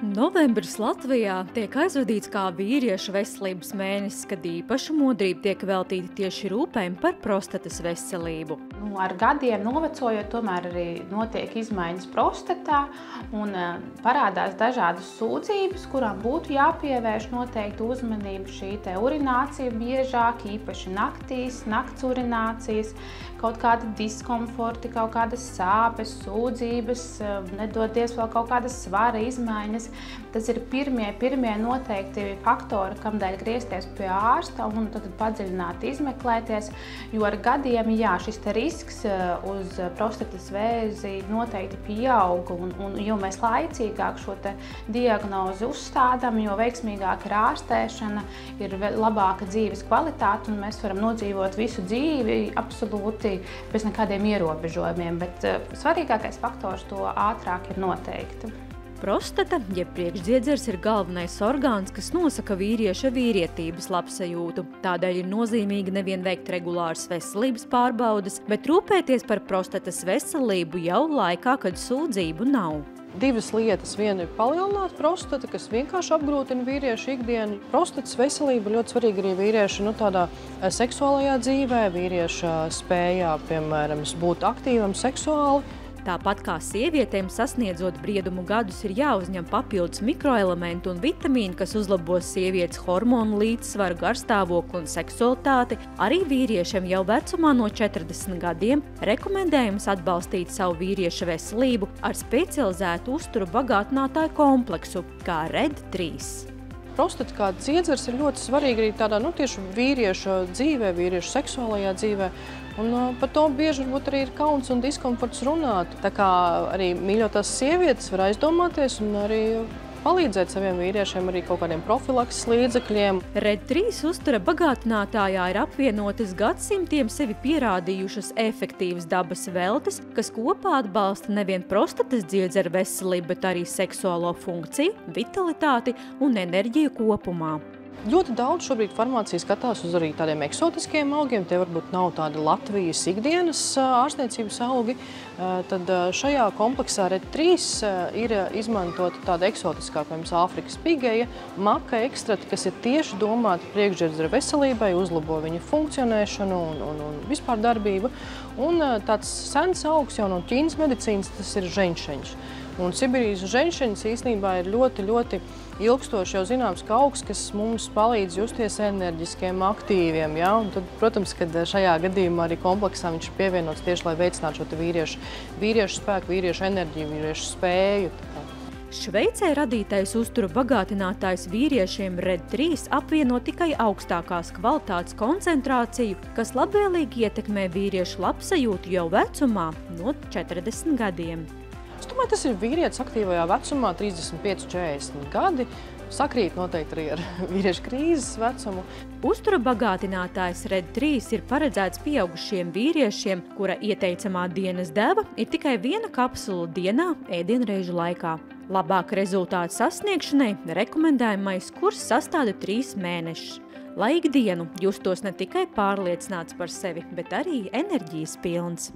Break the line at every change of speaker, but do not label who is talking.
Novembris Latvijā tiek aizvadīts kā vīriešu veselības mēnesis, kad īpaša modrība tiek veltīta tieši rūpēm par prostatas veselību.
Ar gadiem novecojot, tomēr arī notiek izmaiņas prostatā un parādās dažādas sūdzības, kurām būtu jāpievērš noteikti uzmanību. Šī urinācija biežāk, īpaši naktīs, nakts urinācijas, kaut kāda diskomforti, kaut kādas sāpes, sūdzības, nedodies vēl kaut kādas svara izmaiņas. Tas ir pirmie noteikti faktori, kamdēļ griezties pie ārsta un tad padziļināti izmeklēties, jo ar gadiem, šis risks uz prostatas vēzi noteikti pieaug, un jo mēs laicīgāk šo diagnozi uzstādām, jo veiksmīgāka ir ārstēšana, ir labāka dzīves kvalitāte, un mēs varam nodzīvot visu dzīvi absolūti bez nekādiem ierobežojumiem, bet svarīgākais faktors to ātrāk ir noteikti.
Prostata, jeb priekšdziedzers, ir galvenais orgāns, kas nosaka vīrieša vīrietības labsajūtu. Tādēļ ir nozīmīgi nevien veikt regulāras veselības pārbaudes, bet rūpēties par prostatas veselību jau laikā, kad sūdzību nav.
Divas lietas. Viena ir palielināt prostata, kas vienkārši apgrūtina vīriešu ikdienu. Prostatas veselība ļoti svarīga arī vīrieša tādā seksuālajā dzīvē, vīrieša spējā, piemēram, būt aktīvam seksuāli.
Tāpat kā sievietēm sasniedzot briedumu gadus ir jāuzņem papildus mikroelementu un vitamīni, kas uzlabos sievietes hormonu līdzsvaru, garstāvokli un seksualitāti, arī vīriešiem jau vecumā no 40 gadiem rekomendējams atbalstīt savu vīrieša veselību ar specializētu uzturu bagātinātāju kompleksu, kā RED 3.
Prostata kā dziedzers ir ļoti svarīga arī tādā tieši vīrieša dzīvē, vīrieša seksuālajā dzīvē. Un par to bieži varbūt arī ir kauns un diskomforts runāt. Tā kā arī mīļotās sievietes var aizdomāties un arī palīdzēt saviem vīriešiem arī kaut kādiem profilakses līdzekļiem.
RED 3 uztura bagātinātājā ir apvienotas gadsimtiem sevi pierādījušas efektīvas dabas veltes, kas kopā atbalsta nevien prostatas dziedzera veselību, bet arī seksuālo funkciju, vitalitāti un enerģiju kopumā.
Ļoti daudz šobrīd farmācija skatās uz arī tādiem eksotiskiem augiem. Tie varbūt nav tādi Latvijas ikdienas ārstniecības augi. Tad šajā kompleksā RED 3 ir izmantota tāda eksotiskāka, piemēram, Āfrikas pigeja, maka ekstrati, kas ir tieši domāti priekšdziedzera veselībai, uzlabo viņa funkcionēšanu un vispār darbību. Un tāds sens augs jau no Ķīnas medicīnas, tas ir ženšeņš. Un Sibīrijas ženšeņš īstenībā ir ļoti ilgstoši jau zināms, ka augs, kas mums palīdz justies enerģiskiem, aktīviem. Ja? Un tad, protams, kad šajā gadījumā arī kompleksā viņš ir pievienots tieši, lai veicinātu šo vīriešu spēku, vīriešu enerģiju, vīriešu spēju.
Šveicē radītais uzturu bagātinātājs vīriešiem RED 3 apvieno tikai augstākās kvalitātes koncentrāciju, kas labvēlīgi ietekmē vīriešu labsajūtu jau vecumā no 40 gadiem.
Es domāju, tas ir vīrietis aktīvajā vecumā, 35–40 gadi. Sakrīt noteikti arī ar vīriešu krīzes vecumu.
Uztura bagātinātājs RED 3 ir paredzēts pieaugušiem vīriešiem, kura ieteicamā dienas deva ir tikai viena kapsula dienā ēdienreižu laikā. Labāka rezultāta sasniegšanai rekomendējamais kurs sastāda 3 mēnešus, lai ikdienu justos ne tikai pārliecināts par sevi, bet arī enerģijas pilns.